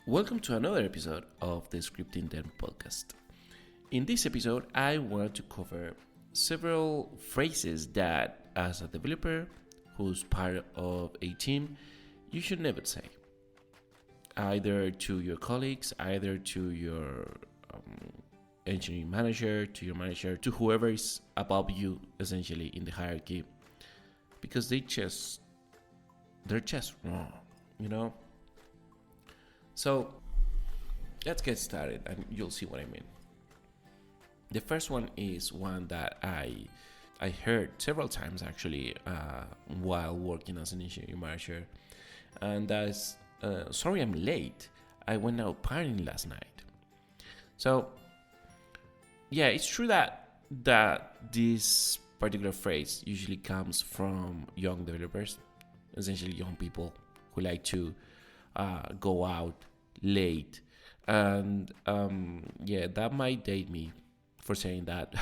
Welcome to another episode of the Scripting Them podcast. In this episode, I want to cover several phrases that, as a developer who's part of a team, you should never say. Either to your colleagues, either to your engineering manager, to your manager, to whoever is above you, essentially, in the hierarchy. Because they're just wrong, you know? So let's get started and you'll see what I mean. The first one is one that I heard several times actually while working as an engineering manager, and that's sorry I'm late. I went out partying last night. So yeah, it's true that this particular phrase usually comes from young developers, essentially young people who like to go out late, and that might date me for saying that.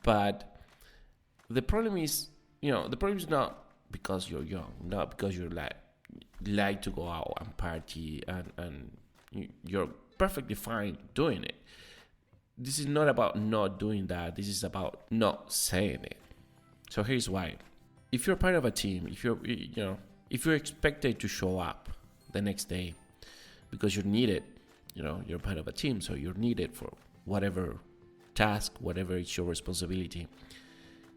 But the problem is not because you're young, not because you like to go out and party, and you're perfectly fine doing it. This is not about not doing that. This is about not saying it. So here's why: if you're part of a team, if you're expected to show up the next day because you're needed, you're part of a team, so you're needed for whatever task, whatever is your responsibility.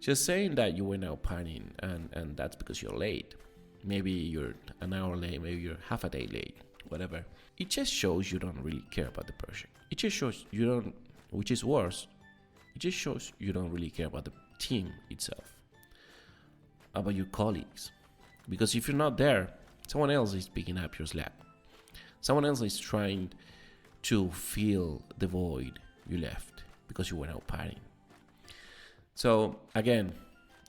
Just saying that you went out partying and that's because you're late. Maybe you're an hour late, maybe you're half a day late, whatever. It just shows you don't really care about the project. It just shows you don't, which is worse, it just shows you don't really care about the team itself, about your colleagues. Because if you're not there, someone else is picking up your slack. Someone else is trying to fill the void you left because you went out partying. So again,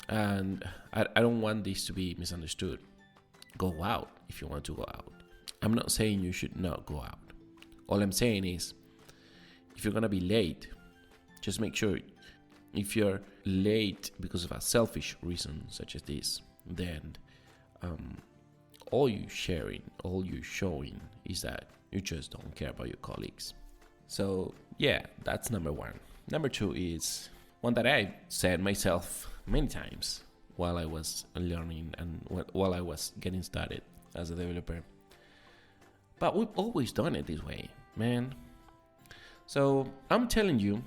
and I don't want this to be misunderstood. Go out if you want to go out. I'm not saying you should not go out. All I'm saying is, if you're going to be late, just make sure if you're late because of a selfish reason such as this, then all you're showing is that you just don't care about your colleagues. So yeah, that's number one. Number two is one that I said myself many times while I was learning and while I was getting started as a developer. But we've always done it this way, man. So I'm telling you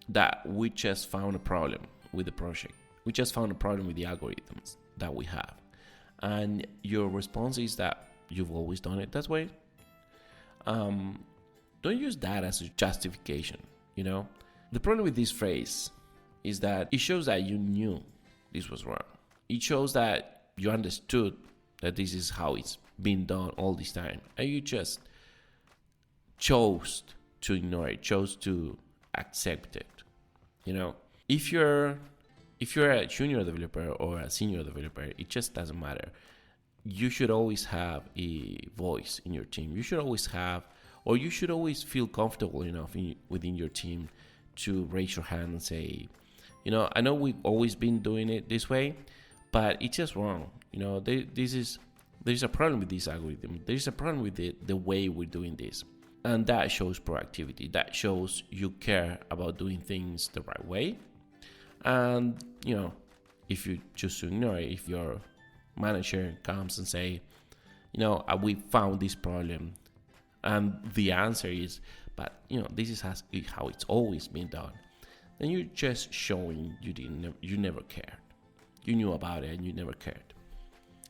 that we just found a problem with the project. We just found a problem with the algorithms that we have. And your response is that you've always done it that way. Don't use that as a justification, The problem with this phrase is that it shows that you knew this was wrong. It shows that you understood that this is how it's been done all this time. And you just chose to ignore it, chose to accept it. If you're a junior developer or a senior developer, it just doesn't matter. You should always have a voice in your team. You should always feel comfortable enough within your team to raise your hand and say, I know we've always been doing it this way, but it's just wrong. There's a problem with this algorithm. There's a problem with the way we're doing this. And that shows proactivity. That shows you care about doing things the right way. And, if you choose to ignore it, if your manager comes and say, we found this problem, and the answer is, but, this is how it's always been done, then you're just showing you never cared. You knew about it and you never cared.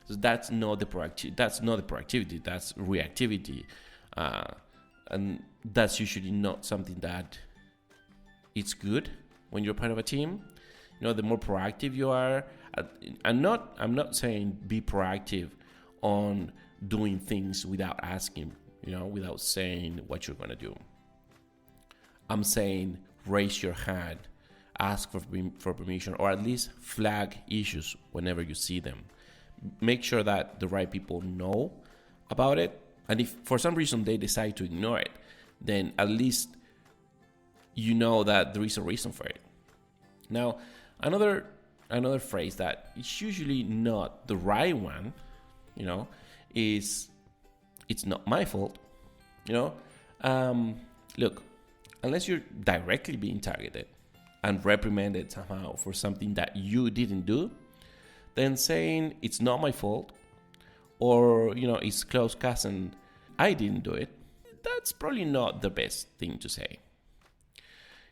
So that's not the proactivity. That's reactivity. And that's usually not something that it's good when you're part of a team. The more proactive you are, I'm not saying be proactive on doing things without asking, without saying what you're going to do. I'm saying raise your hand, ask for permission, or at least flag issues whenever you see them. Make sure that the right people know about it. And if for some reason they decide to ignore it, then at least you know that there is a reason for it. Now, another phrase that is usually not the right one, is it's not my fault. You know, look, unless you're directly being targeted and reprimanded somehow for something that you didn't do, then saying it's not my fault or, it's close cousin, I didn't do it, that's probably not the best thing to say.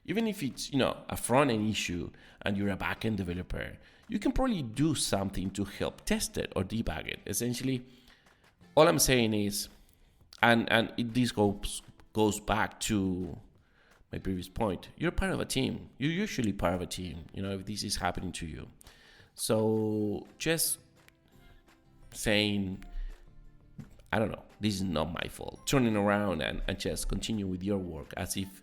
Even if it's, a front-end issue and you're a back-end developer, you can probably do something to help test it or debug it. Essentially, all I'm saying is, this goes back to my previous point, you're part of a team. You're usually part of a team, if this is happening to you. So just saying, I don't know, this is not my fault, turning around and just continue with your work as if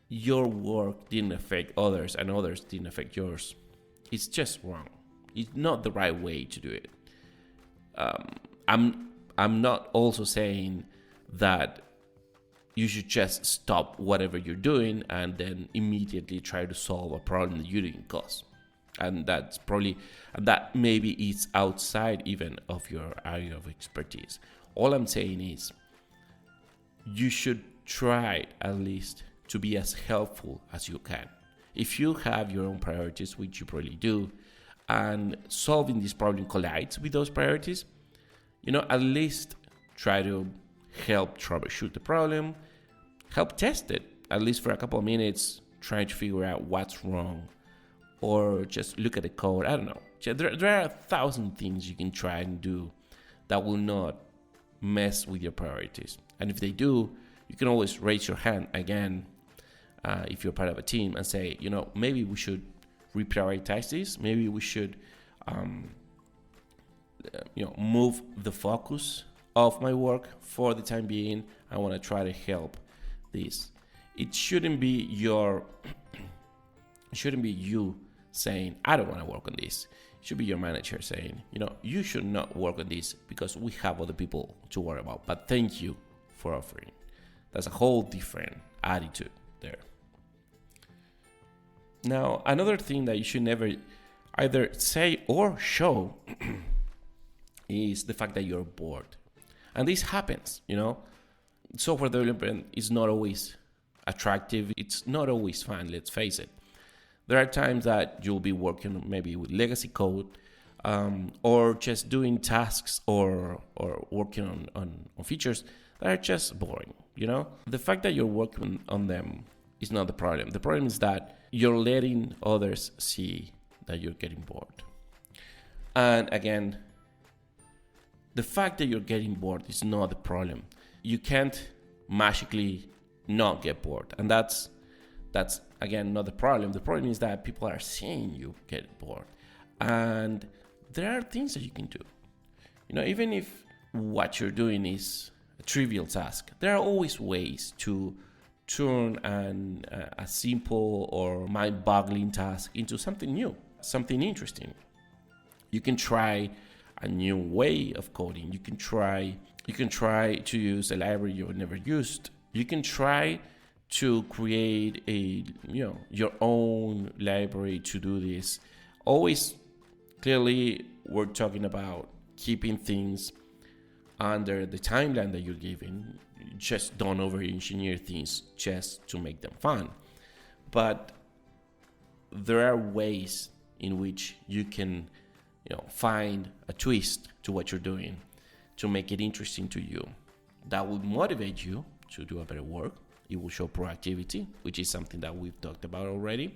your work didn't affect others and others didn't affect yours, it's just wrong. It's not the right way to do it. I'm not also saying that you should just stop whatever you're doing and then immediately try to solve a problem that you didn't cause. And that maybe is outside even of your area of expertise. All I'm saying is you should try at least to be as helpful as you can. If you have your own priorities, which you probably do, and solving this problem collides with those priorities, at least try to help troubleshoot the problem, help test it, at least for a couple of minutes, trying to figure out what's wrong, or just look at the code. I don't know. There are 1,000 things you can try and do that will not mess with your priorities. And if they do, you can always raise your hand again if you're part of a team and say, maybe we should reprioritize this. Maybe we should, move the focus of my work for the time being. I want to try to help this. It shouldn't be you saying, I don't want to work on this. It should be your manager saying, you should not work on this because we have other people to worry about. But thank you for offering. That's a whole different attitude there. Now, another thing that you should never either say or show is the fact that you're bored. And this happens, Software development is not always attractive. It's not always fun, let's face it. There are times that you'll be working maybe with legacy code or just doing tasks or working on features that are just boring, The fact that you're working on them is not the problem. The problem is that you're letting others see that you're getting bored. And again, the fact that you're getting bored is not the problem. You can't magically not get bored. And that's again, not the problem. The problem is that people are seeing you get bored. And there are things that you can do. Even if what you're doing is a trivial task, there are always ways to turn a simple or mind-boggling task into something new, something interesting. You can try a new way of coding. You can try to use a library you've never used. You can try to create your own library to do this. Always, clearly, we're talking about keeping things under the timeline that you're given. Just don't over-engineer things just to make them fun. But there are ways in which you can, find a twist to what you're doing to make it interesting to you. That will motivate you to do a better work. It will show proactivity, which is something that we've talked about already.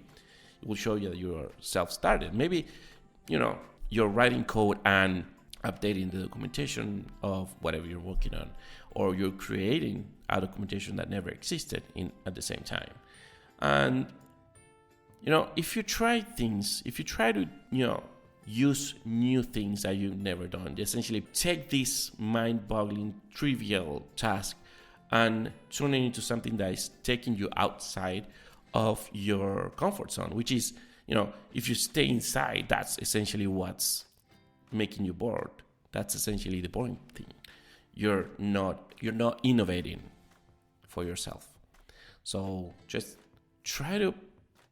It will show you that you're self-started. Maybe, you're writing code and updating the documentation of whatever you're working on, or you're creating a documentation that never existed at the same time. And, if you try to, use new things that you've never done, essentially take this mind-boggling, trivial task and turn it into something that is taking you outside of your comfort zone, which is, if you stay inside, that's essentially what's making you bored. That's essentially the boring thing. You're not innovating for yourself. So just try to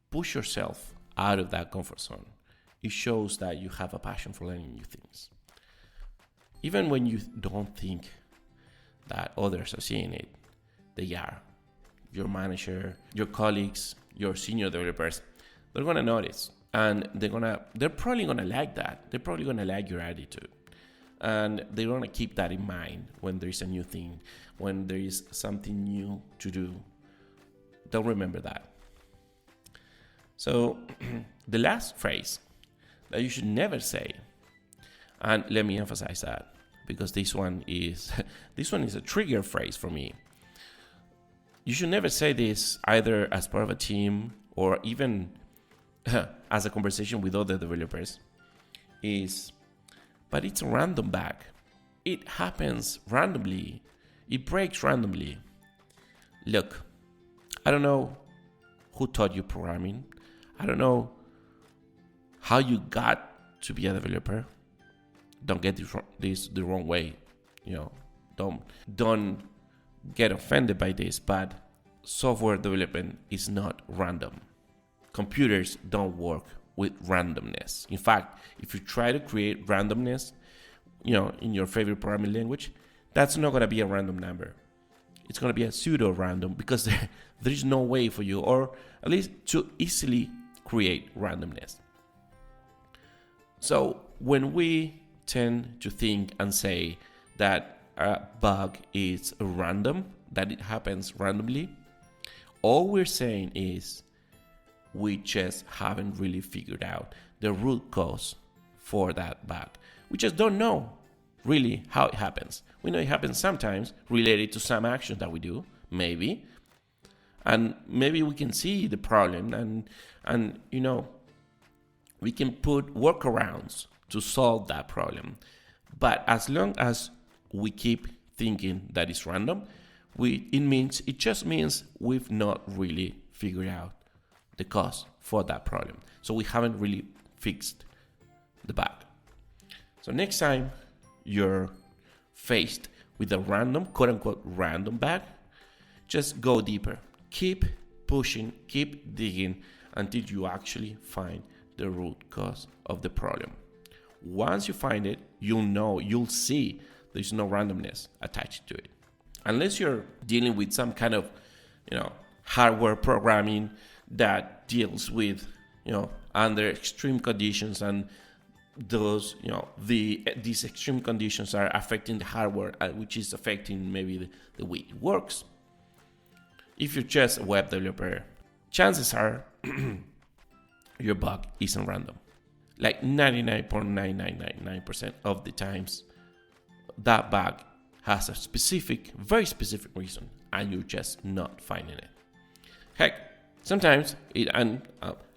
push yourself out of that comfort zone. It shows that you have a passion for learning new things. Even when you don't think that others are seeing it, they are. Your manager, your colleagues, your senior developers, they're gonna notice, and they're probably gonna like that. They're probably gonna like your attitude, and they're gonna keep that in mind when there is a new thing, when there is something new to do. They'll remember that. So the last phrase that you should never say, and let me emphasize that because this one is a trigger phrase for me. You should never say this either as part of a team or even as a conversation with other developers. But it's a random bug. It happens randomly. It breaks randomly. Look, I don't know who taught you programming. I don't know how you got to be a developer. Don't get this the wrong way. Don't get offended by this, but software development is not random. Computers don't work with randomness. In fact, if you try to create randomness, in your favorite programming language, that's not going to be a random number. It's going to be a pseudo random because there is no way for you, or at least to easily create randomness. So when we tend to think and say that a bug is random, that it happens randomly, all we're saying is we just haven't really figured out the root cause for that bug. We just don't know really how it happens. We know it happens sometimes related to some action that we do, maybe. And maybe we can see the problem and we can put workarounds to solve that problem. But as long as we keep thinking that it's random, it just means we've not really figured out the cause for that problem. So we haven't really fixed the bug. So next time you're faced with a random, quote unquote, random bug, just go deeper. Keep pushing, keep digging until you actually find the root cause of the problem. Once you find it, you'll see there's no randomness attached to it. Unless you're dealing with some kind of, hardware programming that deals with, under extreme conditions, and those, these extreme conditions are affecting the hardware, which is affecting maybe the way it works. If you're just a web developer, chances are your bug isn't random. Like 99.9999% of the times, that bug has a very specific reason, and you're just not finding it. Heck, sometimes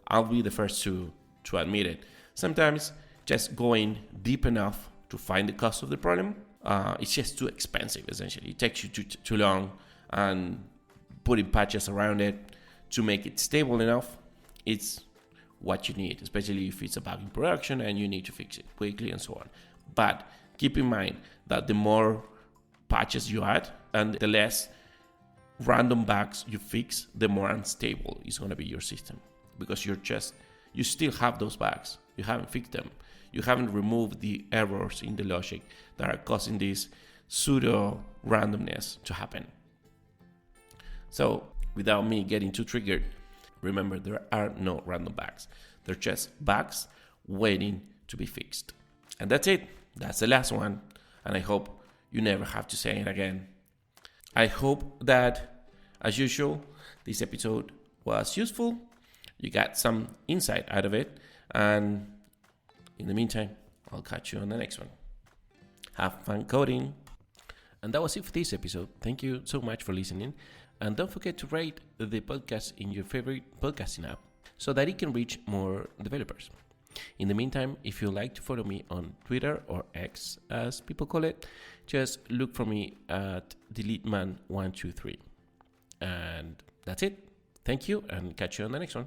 I'll be the first to admit it. Sometimes just going deep enough to find the cause of the problem, it's just too expensive. Essentially, it takes you too long, and putting patches around it to make it stable enough, it's what you need, especially if it's a bug in production and you need to fix it quickly and so on. But keep in mind that the more patches you add and the less random bugs you fix, the more unstable is going to be your system, because you still have those bugs. You haven't fixed them. You haven't removed the errors in the logic that are causing this pseudo randomness to happen. So without me getting too triggered, remember, there are no random bugs. They're just bugs waiting to be fixed. And that's it. That's the last one. And I hope you never have to say it again. I hope that, as usual, this episode was useful. You got some insight out of it. And in the meantime, I'll catch you on the next one. Have fun coding. And that was it for this episode. Thank you so much for listening. And don't forget to rate the podcast in your favorite podcasting app so that it can reach more developers. In the meantime, if you'd like to follow me on Twitter, or X as people call it, just look for me at DeleteMan123. And that's it. Thank you, and catch you on the next one.